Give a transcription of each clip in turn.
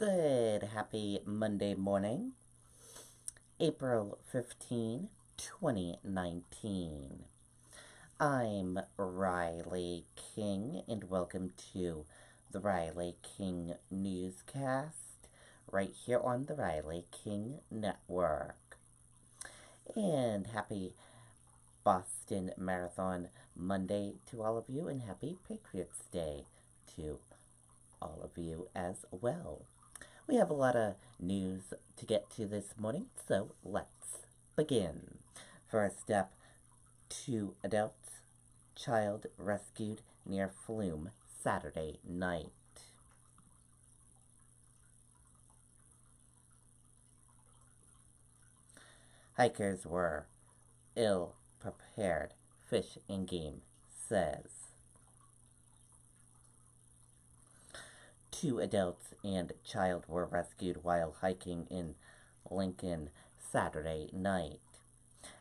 Good, happy Monday morning, April 15, 2019. I'm Riley King, and welcome to the Riley King Newscast, right here on the Riley King Network. And happy Boston Marathon Monday to all of you, and happy Patriots Day to all of you as well. We have a lot of news to get to this morning, so let's begin. First up, 2 adults, child rescued near Flume Saturday night. Hikers were ill-prepared, Fish and Game says. 2 adults and child were rescued while hiking in Lincoln Saturday night.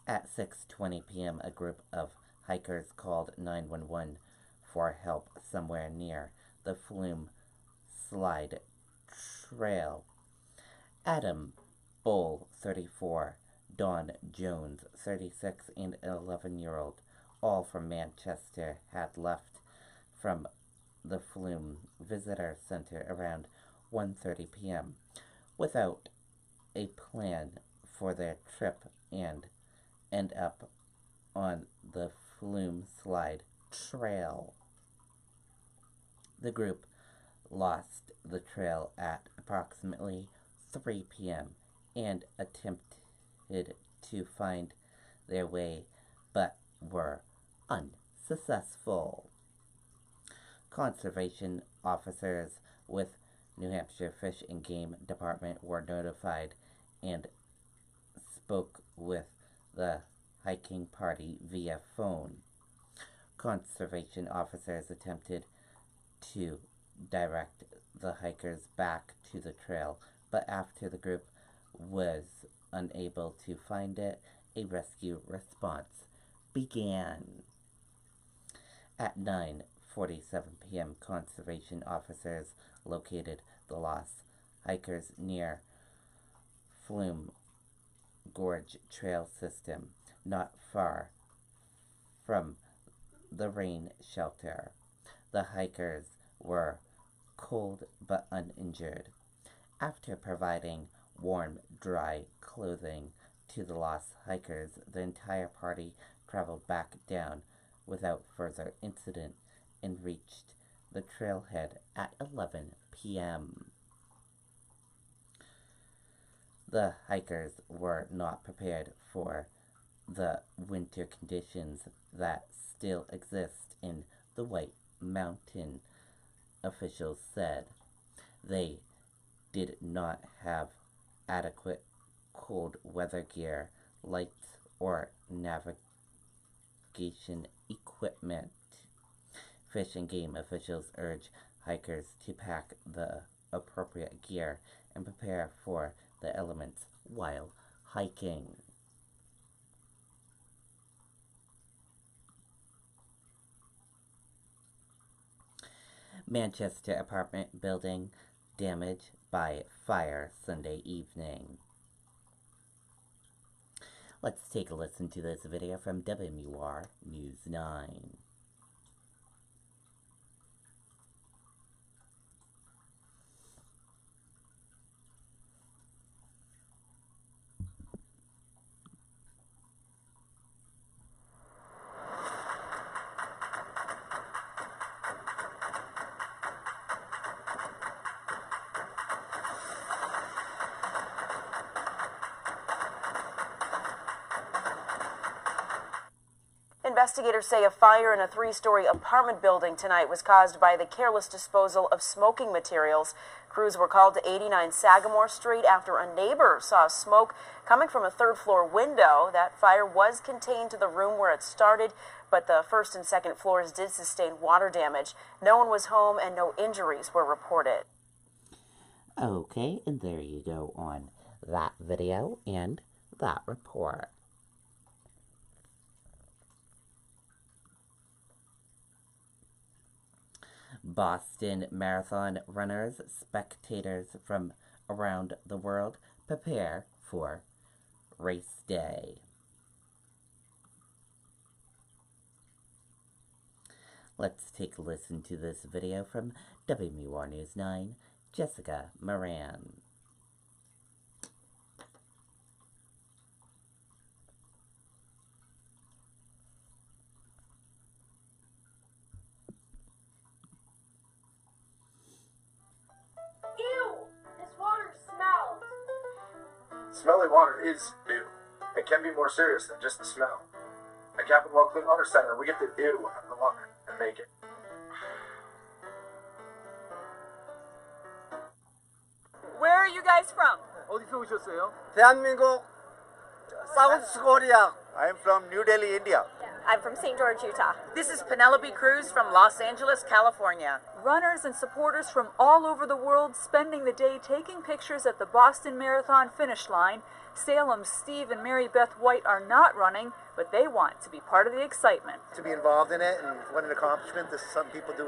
At 6:20 p.m., a group of hikers called 911 for help somewhere near the Flume Slide Trail. Adam Bull, 34, Dawn Jones, 36, and an 11-year-old, all from Manchester, had left from the Flume Visitor Center around 1:30 p.m. without a plan for their trip and end up on the Flume Slide Trail. The group lost the trail at approximately 3 p.m. and attempted to find their way, but were unsuccessful. Conservation officers with New Hampshire Fish and Game Department were notified and spoke with the hiking party via phone. Conservation officers attempted to direct the hikers back to the trail, but after the group was unable to find it, a rescue response began. At 9:47 p.m., conservation officers located the lost hikers near Flume Gorge Trail System, not far from the rain shelter. The hikers were cold but uninjured. After providing warm, dry clothing to the lost hikers, the entire party traveled back down without further incident and reached the trailhead at 11 p.m. The hikers were not prepared for the winter conditions that still exist in the White Mountain, officials said. They did not have adequate cold weather gear, lights, or navigation equipment. Fish and Game officials urge hikers to pack the appropriate gear and prepare for the elements while hiking. Manchester apartment building damaged by fire Sunday evening. Let's take a listen to this video from WR News 9. Investigators say a fire in a 3-story apartment building tonight was caused by the careless disposal of smoking materials. Crews were called to 89 Sagamore Street after a neighbor saw smoke coming from a 3rd-floor window. That fire was contained to the room where it started, but the 1st and 2nd floors did sustain water damage. No one was home and no injuries were reported. Okay, and there you go on that video and that report. Boston Marathon runners, spectators from around the world prepare for race day. Let's take a listen to this video from WMUR News 9, Jessica Moran. Ew! This water smells. Smelly water is ew. It can be more serious than just the smell. At Capital Well Clean Water Center, we get the ew out of the water and make it. Where are you guys from? 어디서 오셨어요? 대한민국 사우스 코리아. I'm from New Delhi, India. I'm from St. George, Utah. This is Penelope Cruz from Los Angeles, California. Runners and supporters from all over the world spending the day taking pictures at the Boston Marathon finish line. Salem's Steve and Mary Beth White are not running, but they want to be part of the excitement. To be involved in it, and what an accomplishment. This is something people do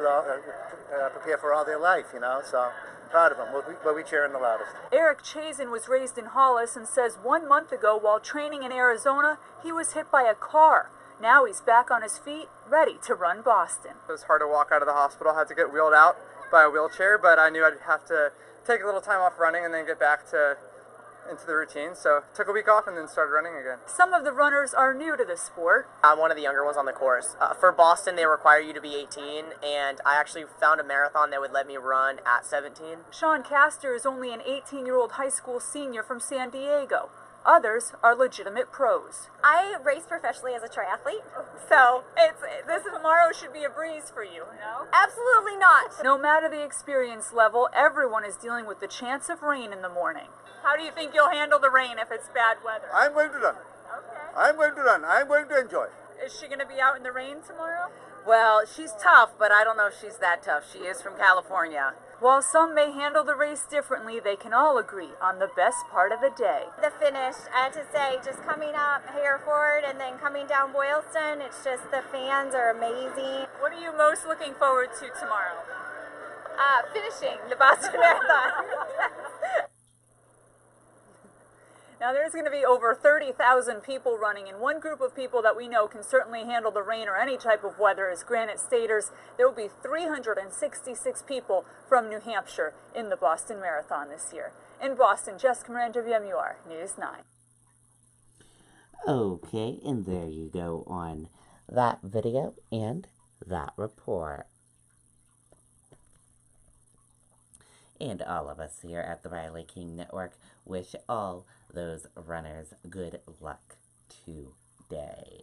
prepare for all their life, you know, so proud of them. We'll be cheering the loudest. Eric Chazen was raised in Hollis and says 1 month ago while training in Arizona, he was hit by a car. Now he's back on his feet, ready to run Boston. It was hard to walk out of the hospital. I had to get wheeled out by a wheelchair, but I knew I'd have to take a little time off running and then get back into the routine. So took a week off and then started running again. Some of the runners are new to the sport. I'm one of the younger ones on the course. For Boston, they require you to be 18, and I actually found a marathon that would let me run at 17. Sean Castor is only an 18-year-old high school senior from San Diego. Others are legitimate pros. I race professionally as a triathlete, so This tomorrow should be a breeze for you, no? absolutely not. No matter the experience level, everyone is dealing with the chance of rain in the morning. How do you think you'll handle the rain if it's bad weather? I'm going to run. Okay. I'm going to run. I'm going to enjoy. Is she going to be out in the rain tomorrow? Well, she's tough, but I don't know if she's that tough. She is from California. While some may handle the race differently, they can all agree on the best part of the day. The finish, I have to say, just coming up Hereford and then coming down Boylston, it's just the fans are amazing. What are you most looking forward to tomorrow? Finishing the Boston Marathon. Now, there's going to be over 30,000 people running, and one group of people that we know can certainly handle the rain or any type of weather is Granite Staters. There will be 366 people from New Hampshire in the Boston Marathon this year. In Boston, Jessica Moran, WMUR News 9. Okay, and there you go on that video and that report. And all of us here at the Riley King Network wish all those runners good luck today.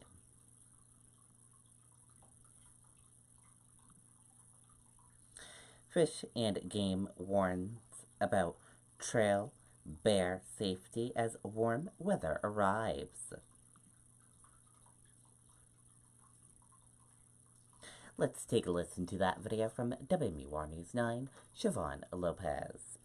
Fish and Game warns about trail bear safety as warm weather arrives. Let's take a listen to that video from WMUR News 9, Siobhan Lopez.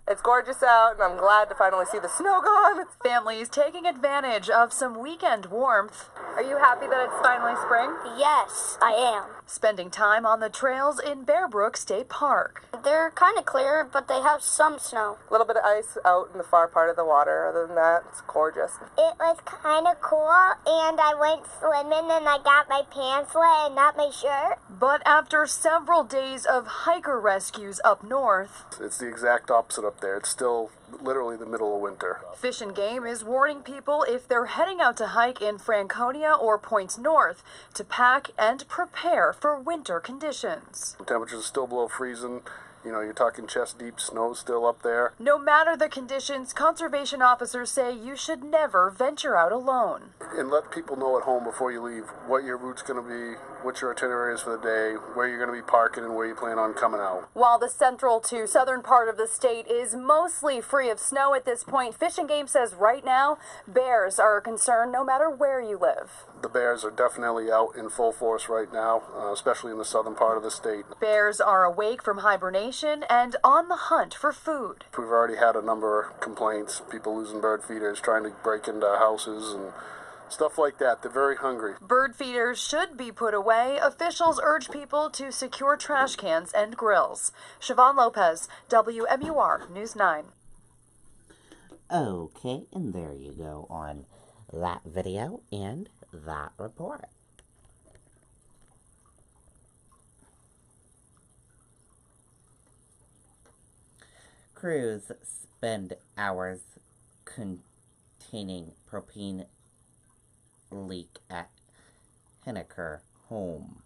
It's gorgeous out, and I'm glad to finally see the snow gone. Families taking advantage of some weekend warmth. Are you happy that it's finally spring? Yes, I am. Spending time on the trails in Bear Brook State Park. They're kind of clear, but they have some snow. A little bit of ice out in the far part of the water. Other than that, it's gorgeous. It was kind of cool, and I went swimming, and I got my pants wet and not my shirt. But after several days of hiker rescues up north, It's the exact opposite up there. It's still literally the middle of winter. Fish and Game is warning people if they're heading out to hike in Franconia or Points North to pack and prepare for winter conditions. Temperatures are still below freezing. You know, you're talking chest deep snow still up there. No matter the conditions, conservation officers say you should never venture out alone. And let people know at home before you leave what your route's going to be, what your itinerary is for the day, where you're going to be parking, and where you plan on coming out. While the central to southern part of the state is mostly free of snow at this point, Fish and Game says right now bears are a concern no matter where you live. The bears are definitely out in full force right now, especially in the southern part of the state. Bears are awake from hibernation and on the hunt for food. We've already had a number of complaints, people losing bird feeders, trying to break into houses and stuff like that. They're very hungry. Bird feeders should be put away. Officials urge people to secure trash cans and grills. Siobhan Lopez, WMUR News 9. Okay, and there you go on that video and that report. Crews spend hours containing propane leak at Henniker home.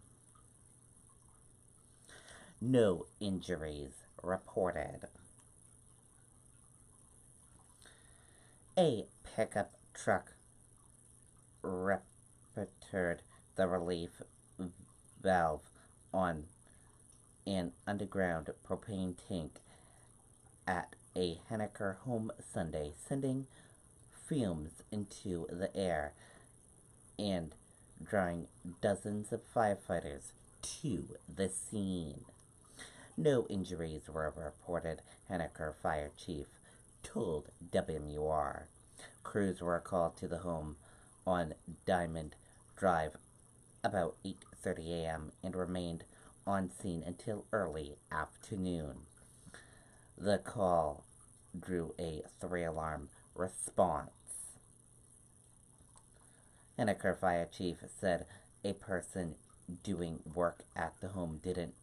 No injuries reported. A pickup truck ruptured the relief valve on an underground propane tank at a Henniker home Sunday, sending fumes into the air and drawing dozens of firefighters to the scene. No injuries were reported, Henniker Fire Chief told WMUR. Crews were called to the home on Diamond Drive about 8:30 a.m. and remained on scene until early afternoon. The call drew a 3-alarm response. Henniker Fire Chief said a person doing work at the home didn't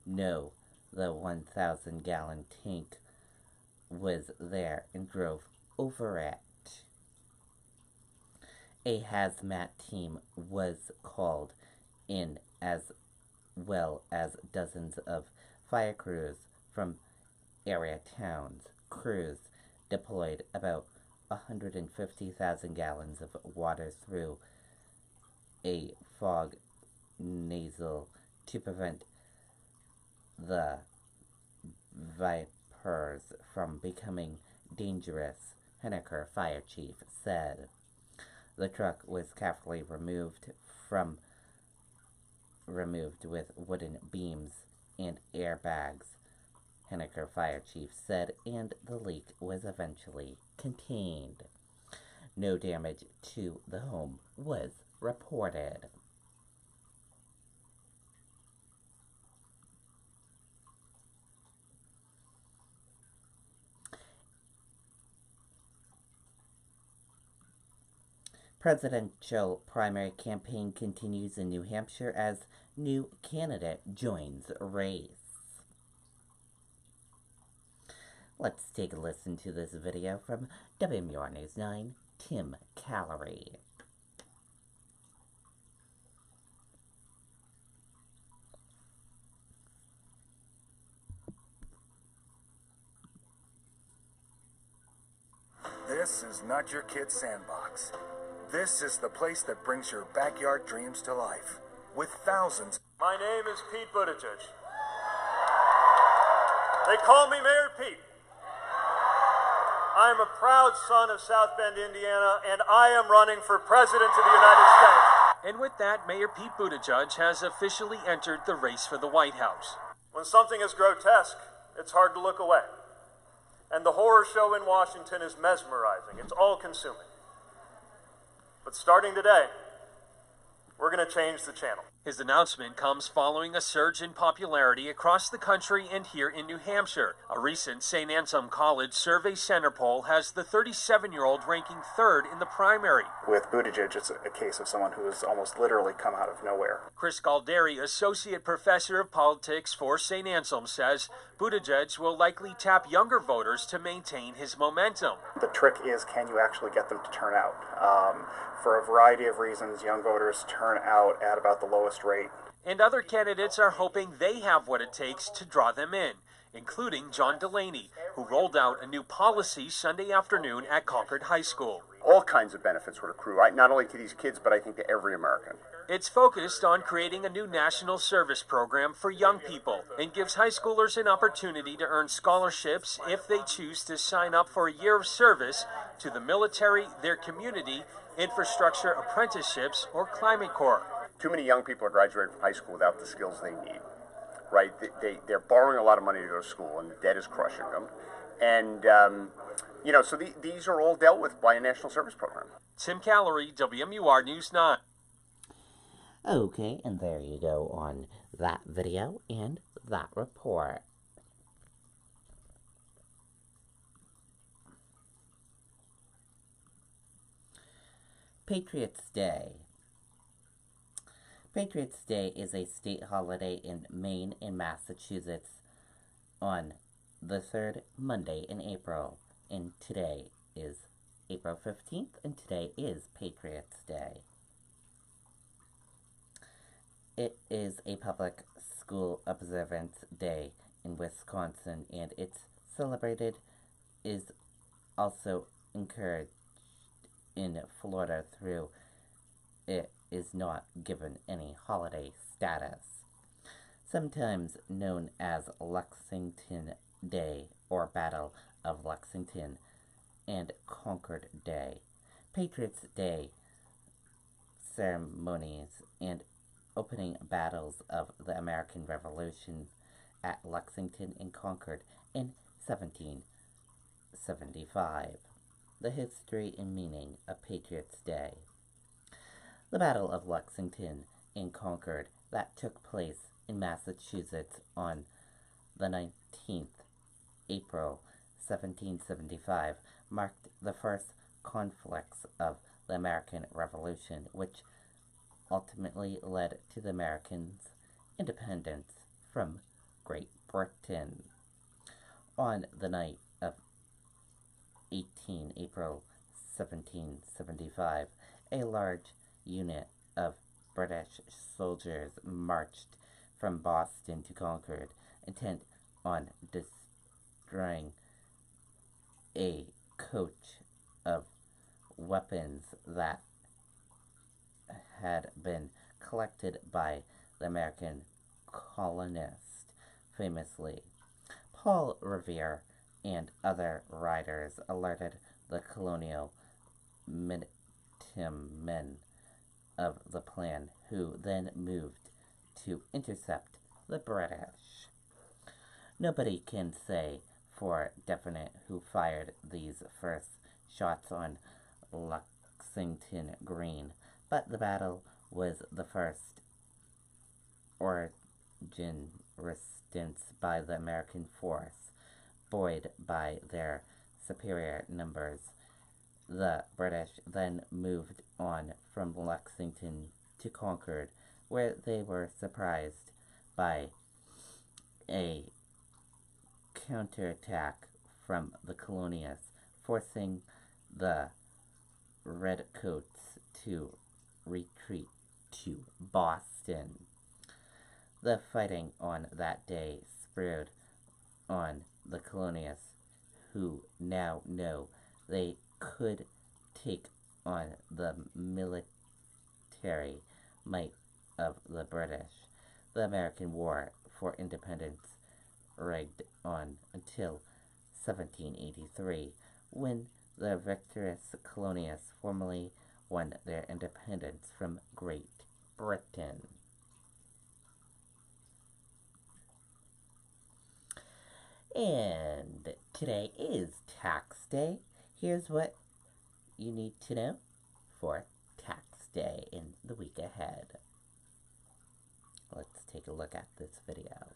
know the 1,000-gallon tank was there and drove over it. A hazmat team was called in as well as dozens of fire crews from area towns. Crews deployed about 150,000 gallons of water through a fog nozzle to prevent the vapors from becoming dangerous, Henniker Fire Chief said. The truck was carefully removed with wooden beams and airbags, Henniker Fire Chief said, and the leak was eventually contained. No damage to the home was reported. Presidential primary campaign continues in New Hampshire as new candidate joins race. Let's take a listen to this video from WMUR News 9, Tim Callery. This is not your kid's sandbox. This is the place that brings your backyard dreams to life. With thousands. My name is Pete Buttigieg. They call me Mayor Pete. I am a proud son of South Bend, Indiana, and I am running for President of the United States. And with that, Mayor Pete Buttigieg has officially entered the race for the White House. When something is grotesque, it's hard to look away. And the horror show in Washington is mesmerizing. It's all-consuming. But starting today, we're going to change the channel. His announcement comes following a surge in popularity across the country and here in New Hampshire. A recent St. Anselm College Survey Center poll has the 37-year-old ranking third in the primary. With Buttigieg, it's a case of someone who has almost literally come out of nowhere. Chris Galderi, Associate Professor of Politics for St. Anselm, says Buttigieg will likely tap younger voters to maintain his momentum. The trick is, can you actually get them to turn out? For a variety of reasons, young voters turn out at about the lowest rate. And other candidates are hoping they have what it takes to draw them in, including John Delaney, who rolled out a new policy Sunday afternoon at Concord High School. all kinds of benefits would accrue, right? Not only to these kids, but I think to every American. It's focused on creating a new national service program for young people and gives high schoolers an opportunity to earn scholarships if they choose to sign up for a year of service to the military, their community, infrastructure apprenticeships, or Climate Corps. Too many young people are graduating from high school without the skills they need, right? They're borrowing a lot of money to go to school, and the debt is crushing them. And, so these are all dealt with by a national service program. Tim Callery, WMUR News 9. Okay, and there you go on that video and that report. Patriots Day. Patriots Day is a state holiday in Maine and Massachusetts on the third Monday in April, and today is April 15th, and today is Patriots Day. It is a public school observance day in Wisconsin, and it's celebrated is also encouraged in Florida through it is not given any holiday status. Sometimes known as Lexington Day or Battle of Lexington and Concord Day, Patriots Day ceremonies and opening battles of the American Revolution at Lexington and Concord in 1775. The history and meaning of Patriots Day. The Battle of Lexington and Concord that took place in Massachusetts on the 19th April 1775 marked the first conflicts of the American Revolution, which ultimately led to the Americans' independence from Great Britain. On the night of 18 April 1775, a large unit of British soldiers marched from Boston to Concord, intent on destroying a coach of weapons that had been collected by the American colonists. Famously, Paul Revere and other writers alerted the colonial men of the plan, who then moved to intercept the British. Nobody can say for definite who fired these first shots on Lexington Green, but the battle was the first origin resistance by the American force, buoyed by their superior numbers. The British then moved on from Lexington to Concord, where they were surprised by a counterattack from the colonists, forcing the Redcoats to retreat to Boston. The fighting on that day spurred on the colonists, who now know they could take on the military might of the British. The American War for Independence raged on until 1783, when the victorious colonists formally won their independence from Great Britain. And today is tax day. Here's what you need to know for tax day in the week ahead. Let's take a look at this video.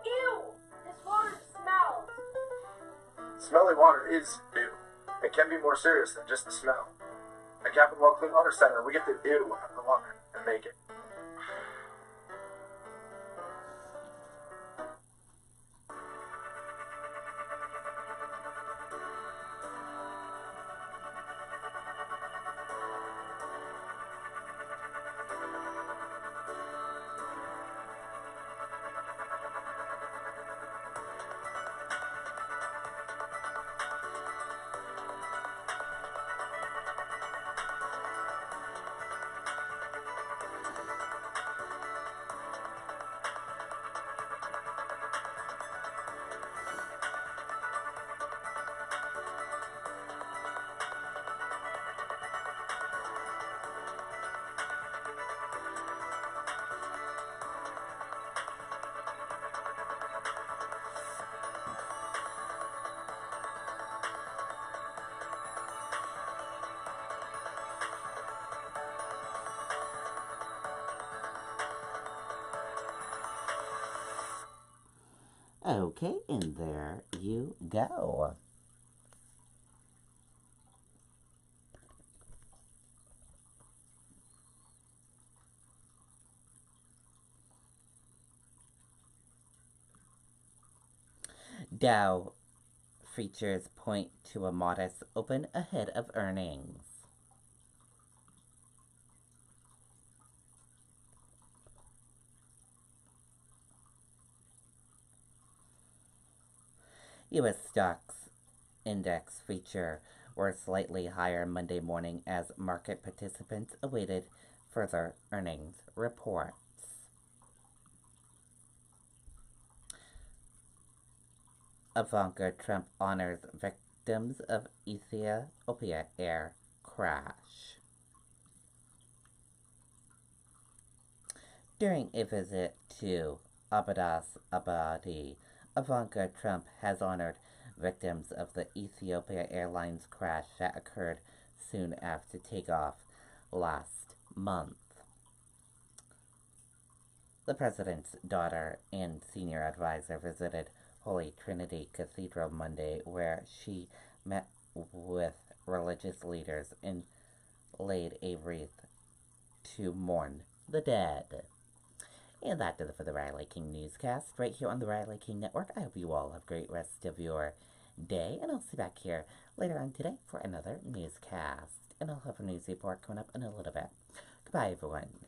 Ew! This water smells. Smelly water is ew. It can be more serious than just the smell. At Capital Well Clean Water Center, we get the ew out of the water and make it. Okay, and there you go. Dow futures point to a modest open ahead of earnings. U.S. stocks index feature were slightly higher Monday morning as market participants awaited further earnings reports. Ivanka Trump honors victims of Ethiopia air crash. During a visit to Abbas Abadi, Ivanka Trump has honored victims of the Ethiopia Airlines crash that occurred soon after takeoff last month. The president's daughter and senior advisor visited Holy Trinity Cathedral Monday, where she met with religious leaders and laid a wreath to mourn the dead. And that does it for the Riley King Newscast, right here on the Riley King Network. I hope you all have a great rest of your day, and I'll see you back here later on today for another newscast. And I'll have a news report coming up in a little bit. Goodbye, everyone.